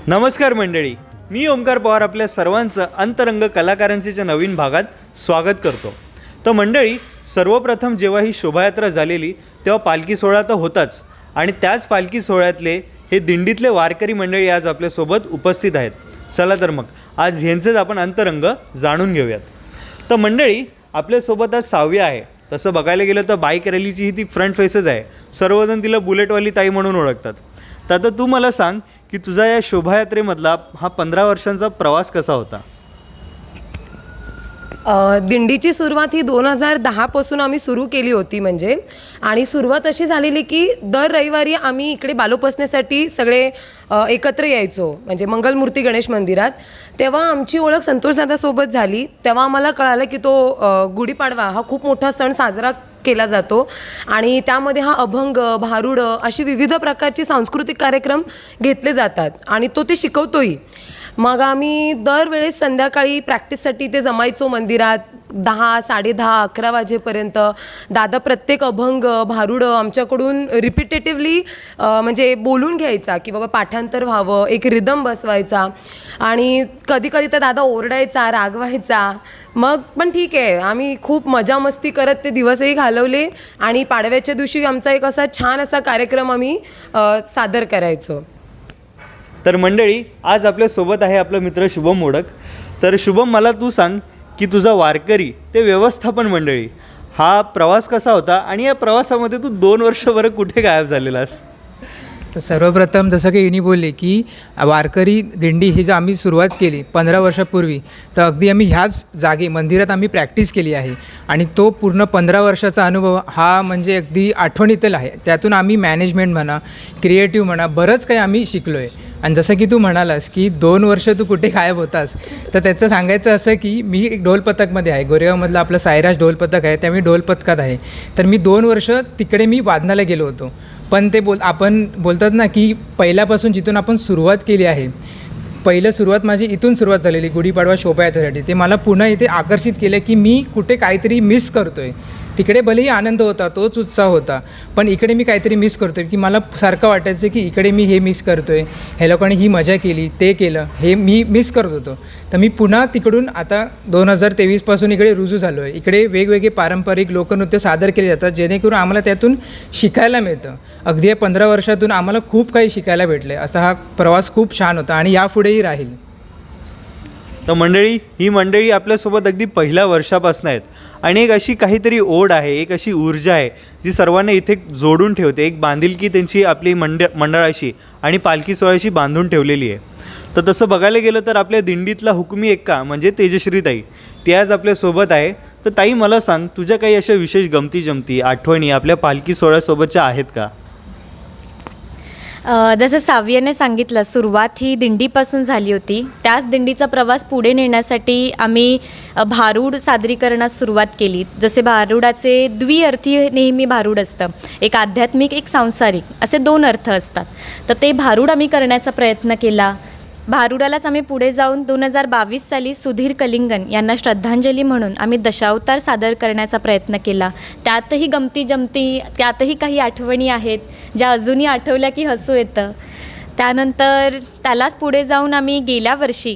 नमस्कार मंडळी, मी ओमकार पवार आपल्या सर्वांचं अंतरंग कलाकारांच्या नवीन भागात स्वागत करतो. तर मंडळी, सर्वप्रथम जेव्हा ही शोभायात्रा झालेली तेव्हा पालखी सोहळा तर होताच, आणि त्याच पालखी सोहळ्यातले हे दिंडीतले वारकरी मंडळी आज आपल्यासोबत उपस्थित आहेत. चला तर मग आज ह्यांचेच आपण अंतरंग जाणून घेऊयात. तर मंडळी, आपल्यासोबत आज साव्या आहे. तसं बघायला गेलं तर बाईक रॅलीची ही ती फ्रंट फेसच आहे. सर्वजण तिला बुलेटवाली ताई म्हणून ओळखतात. तर आता तू मला सांग की तुझा या शोभायात्रेमधला हा 15 वर्षांचा प्रवास कसा होता? दिंडीची सुरुवात ही 2010 पासून आम्ही सुरू केली होती आणि सुरुवात अशी झालेली की दर रविवारी आम्ही इकडे बालोपासनेसाठी सगळे एकत्र यायचो, मंगलमूर्ती गणेश मंदिरात. तेव्हा आमची ओळख संतोषदादासोबत झाली. तेव्हा आम्हाला कळालं की तो गुढीपाडवा हा खूप मोठा सण साजरा केला जातो आणि त्यामध्ये हा अभंग, भारुड अशी विविध प्रकारचे सांस्कृतिक कार्यक्रम घेतले जातात आणि तो ते शिकवतोही. मग आम्ही दरवेळेस संध्याकाळी प्रॅक्टिससाठी ते जमायचो मंदिरात 10, 10:30, 11 वाजेपर्यंत. दादा प्रत्येक अभंग, भारुड आमच्याकडून रिपिटेटिव्हली बोलून घ्यायचा की बाबा पाठांतर व्हावं, एक रिदम बसवायचा. आणि कधी कधी तर दादा ओरडायचा, रागवायचा. मग पण ठीक आहे, आम्ही खूप मजा मस्ती करत ते दिवसही घालवले आणि पाडव्याच्या दिवशी आमचा एक असा छान असा कार्यक्रम आम्ही सादर करायचो. तर मंडळी, आज आपल्यासोबत आहे आपला मित्र शुभम मोडक. तर शुभम, मला तू सांग की तुझा वारकरी ते व्यवस्थापन मंडळी हा प्रवास कसा होता आणि या प्रवासामध्ये तू 2 वर्षभर कुठे गायब झालेलास? सर्वप्रथम जसं की इनी बोलले की वारकरी दिंडी ही जर आम्ही सुरुवात केली 15 वर्षापूर्वी, तर अगदी आम्ही ह्याच जागी मंदिरात आम्ही प्रॅक्टिस केली आहे आणि तो पूर्ण 15 वर्षाचा अनुभव हा अगदी आठवणीतील आहे. त्यातून आम्ही मॅनेजमेंट म्हणा, क्रिएटिव्ह म्हणा, बरंच काही आम्ही शिकलो आहे. आणि जसं की तू म्हणालास की 2 वर्ष तू कुठे गायब होतास, तर त्याचं सांगायचं असं की मी एक ढोल पथकमध्ये आहे. गोरेगावमधलं आपलं सायराज ढोल पथक आहे, त्यामुळे ढोल पथकात आहे. तर मी 2 वर्ष तिकडे मी वादनाला गेलो होतो. पण ते आपण बोलतात ना की पहिल्यापासून जिथून आपण सुरुवात केली आहे, पहिलं सुरुवात माझी इथून सुरुवात झालेली गुढीपाडवा शोभायात्रेसाठी. ते मला पुन्हा इथे आकर्षित केलं की मी कुठे काहीतरी मिस करतो आहे. तिकडे भलेही आनंद होता, तोच उत्साह होता, पण इकडे मी काहीतरी मिस करतो आहे की मला सारखं वाटायचं की इकडे मी हे मिस करतो आहे, ह्या लोकांनी ही मजा केली, ते केलं, हे मी मिस करत होतो. तर मी पुन्हा तिकडून आता 2023पासून इकडे रुजू झालो आहे. इकडे वेगवेगळे पारंपरिक लोकनृत्य सादर केले जातात, जेणेकरून आम्हाला त्यातून शिकायला मिळतं. अगदी या 15 वर्षातून आम्हाला खूप काही शिकायला भेटलं आहे. असा हा प्रवास खूप छान होता आणि यापुढेही राहील. तर मंडळी, ही मंडळी आपल्यासोबत अगदी पहिल्या वर्षापासून आहेत आणि एक अशी काहीतरी ओढ आहे, एक अशी ऊर्जा आहे जी सर्वांना इथे जोडून ठेवते. एक बांधिलकी त्यांची आपली मंडळाशी आणि पालखी सोहळ्याशी बांधून ठेवलेली आहे. तर तसं बघायला गेलं तर आपल्या दिंडीतला हुकमी एक्का तेजश्री ताई, ती आज आपल्यासोबत आहे. तर ताई, मला सांग, तुझ्या काही अशा विशेष गमती आठवणी आपल्या पालखी सोहळ्यासोबतच्या आहेत का? जसं साव्याने सांगितलं, सुरुवात ही दिंडीपासून झाली होती. त्याच दिंडीचा प्रवास पुढे नेण्यासाठी आम्ही भारूड सादरीकरणास सुरुवात केली. जसे भारुडाचे द्विअर्थी नेहमी भारूड असतं, एक आध्यात्मिक, एक सांसारिक, असे 2 अर्थ असतात. तर ते भारूड आम्ही करण्याचा प्रयत्न केला. भारुडालाच आम्ही पुढे जाऊन 2022 साली सुधीर कलिंगन यांना श्रद्धांजली म्हणून आम्ही दशावतार सादर करण्याचा प्रयत्न केला. त्यातही गमती, त्यातही काही आठवणी आहेत ज्या अजूनही आठवल्या की हसू येतं. त्यानंतर त्यालाच पुढे जाऊन आम्ही गेल्या वर्षी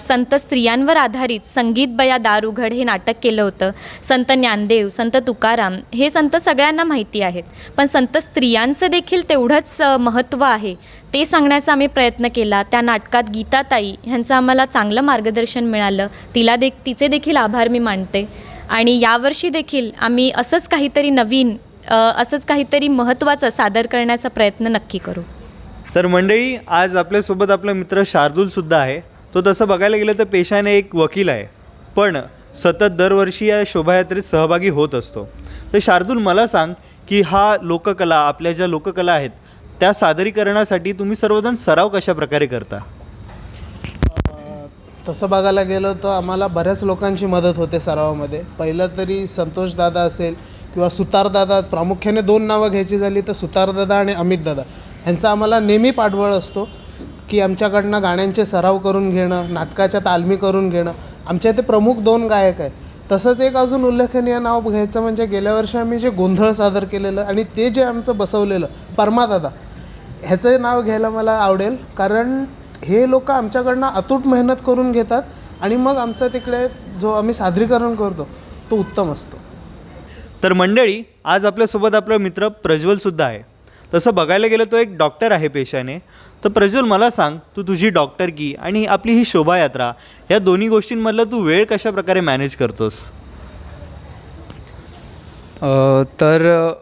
संत स्त्रियांवर आधारित संगीत बया दार उघड हे नाटक केलं होतं. संत ज्ञानदेव, संत तुकाराम हे संत सगळ्यांना माहिती आहेत, पण संत स्त्रियांचं देखील तेवढंच महत्त्व आहे ते सांगण्याचा आम्ही प्रयत्न केला. त्या नाटकात गीताताई ह्यांचं आम्हाला चांगलं मार्गदर्शन मिळालं. तिचे देखील आभार मी मानते. आणि यावर्षी देखील आम्ही असंच काहीतरी नवीन, असंच काहीतरी महत्त्वाचं सादर करण्याचा प्रयत्न नक्की करू. तर मंडळी, आज आपल्यासोबत आपला मित्र शार्दूलसुद्धा आहे. तो तसं बघायला गेलं तर पेशाने एक वकील आहे, पण सतत दरवर्षी या शोभायात्रेत सहभागी होत असतो. तर शार्दूल, मला सांग की हा लोककला, आपल्या ज्या लोककला आहेत त्या सादरीकरणासाठी तुम्ही सर्वजण सराव कशा प्रकारे करता? तसं बघायला गेलं तर आम्हाला बऱ्याच लोकांची मदत होते सरावामध्ये. पहिलं तरी संतोषदादा असेल किंवा सुतारदादा, प्रामुख्याने 2 नावं घ्यायची झाली तर सुतारदादा आणि अमितदादा यांचा आम्हाला नेहमी पाठबळ असतो की आमच्याकडनं गाण्यांचे सराव करून घेणं, नाटकाच्या तालमी करून घेणं. आमच्या इथे प्रमुख 2 गायक आहेत तसंच एक अजून उल्लेखनीय नाव घ्यायचं म्हणजे गेल्या वर्षी आम्ही जे गोंधळ सादर केलेलं आणि ते जे आमचं बसवलेलं परमादादा, ह्याचं नाव घ्यायला मला आवडेल, कारण हे लोक आमच्याकडनं अतूट मेहनत करून घेतात आणि मग आमचा तिकडे जो आम्ही सादरीकरण करतो तो उत्तम असतो. तर मंडळी, आज आपल्यासोबत आपला मित्र प्रज्वलसुद्धा आहे. तसं बघायला गेलं तो एक डॉक्टर आहे पेशाने. तर प्रज्वल, मला सांग, तू तुझी डॉक्टरकी आणि आपली ही शोभायात्रा या दोन्ही गोष्टींमधलं तू वेळ कशा प्रकारे मॅनेज करतोस? तर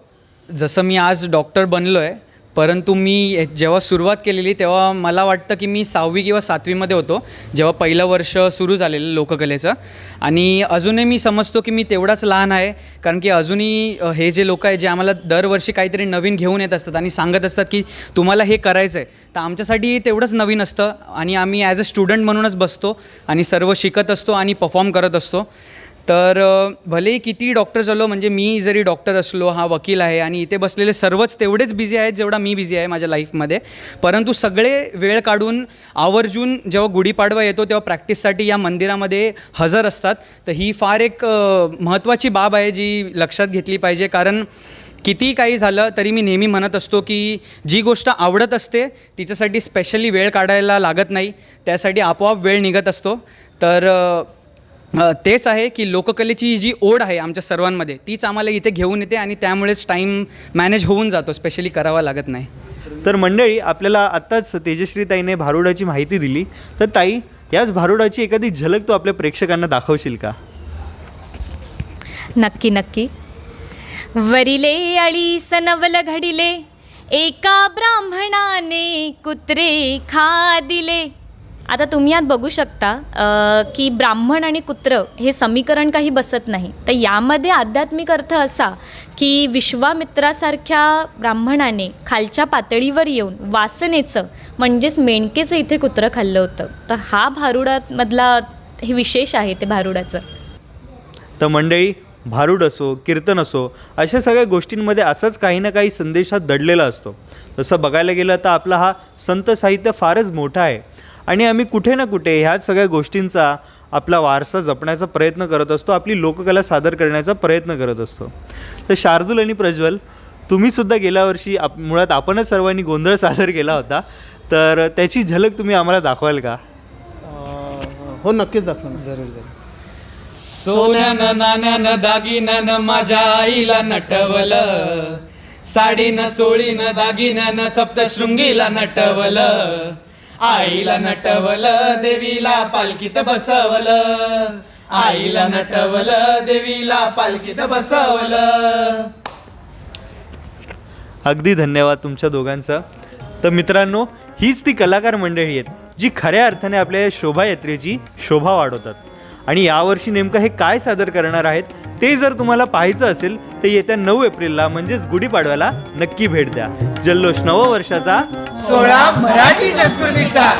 जसं मी आज डॉक्टर बनलो आहे, परंतु मी जेव्हा सुरुवात केलेली तेव्हा मला वाटतं की मी 6वी किंवा 7वीमध्ये होतो जेव्हा पहिलं वर्ष सुरू झालेलं लोककलेचं. आणि अजूनही मी समजतो की मी तेवढाच लहान आहे, कारण की अजूनही हे जे लोक आहे जे आम्हाला दरवर्षी काहीतरी नवीन घेऊन येत असतात आणि सांगत असतात की तुम्हाला हे करायचं आहे, तर आमच्यासाठी तेवढंच नवीन असतं आणि आम्ही ॲज अ स्टुडंट म्हणूनच बसतो आणि सर्व शिकत असतो आणि परफॉर्म करत असतो. तर भलेही किती डॉक्टर झालो, म्हणजे मी जरी डॉक्टर असलो, हा वकील आहे आणि इथे बसलेले सर्वच तेवढेच बिझी आहेत जेवढा मी बिझी आहे माझ्या लाईफमध्ये, परंतु सगळे वेळ काढून आवर्जून जेव्हा गुढीपाडवा येतो तेव्हा प्रॅक्टिससाठी या मंदिरामध्ये हजर असतात. तर ही फार एक महत्त्वाची बाब आहे जी लक्षात घेतली पाहिजे, कारण किती काही झालं तरी मी नेहमी म्हणत असतो की जी गोष्ट आवडत असते तिच्यासाठी स्पेशली वेळ काढायला लागत नाही, त्यासाठी आपोआप वेळ निघत असतो. तर तेच आहे की लोककलेची जी ओढ आहे आमच्या सर्वांमध्ये तीच आम्हाला इथे घेऊन येते आणि त्यामुळेच टाईम मॅनेज होऊन जातो, स्पेशली करावा लागत नाही. तर मंडळी, आपल्याला आत्ताच तेजश्री ताईने भारुडाची माहिती दिली. तर ताई, याच भारुडाची एखादी झलक तू आपल्या प्रेक्षकांना दाखवशील का? नक्की नक्की. वरिले अळी सनवल घडिले, एका ब्राह्मणाने कुत्रे खा दिले. आता तुम्ही यात बघू शकता की ब्राह्मण आणि कुत्र हे समीकरण काही बसत नाही. तर यामध्ये आध्यात्मिक अर्थ असा की विश्वामित्रासारख्या ब्राह्मणाने खालच्या पातळीवर येऊन वासनेचं म्हणजेच मेणकेचं इथे कुत्रं खाल्लं होतं. तर हा भारुडामधला हे विशेष आहे ते भारुडाचं. तर मंडळी, भारूड असो, कीर्तन असो, अशा सगळ्या गोष्टींमध्ये असंच काही ना काही संदेश हा दडलेला असतो. तसं बघायला गेलं तर आपला हा संत साहित्य फारच मोठा आहे आणि आम्ही कुठे ना कुठे ह्याच सगळ्या गोष्टींचा आपला वारसा जपण्याचा प्रयत्न करत असतो, आपली लोककला सादर करण्याचा प्रयत्न करत असतो. तर शार्दूल आणि प्रज्वल, तुम्हीसुद्धा गेल्या वर्षी मुळात आपणच सर्वांनी गोंधळ सादर केला होता, तर त्याची झलक तुम्ही आम्हाला दाखवाल का? हो, नक्कीच दाखवणार. जरूर जरूर. सोन्यानं नाण्यानं दागिन्यानं माझ्या आईला नटवलं, साडीनं चोळीनं दागिन्यानं सप्तशृंगीला नटवलं, आईला नटवलं देवीला पालखीत बसवलं, आईला नटवलं देवीला पालखीत बसवलं. अगदी धन्यवाद तुमच्या दोघांचं. तर मित्रांनो, हीच ती कलाकार मंडळी आहेत जी खऱ्या अर्थाने आपल्या या शोभायात्रेची शोभा वाढवतात. आणि यावर्षी नेमकं हे काय सादर करणार आहेत ते जर तुम्हाला पाहायचं असेल तर येत्या 9 एप्रिलला म्हणजेच गुढीपाडव्याला नक्की भेट द्या. जल्लोष नववर्षाचा, सोळा मराठी संस्कृतीचा.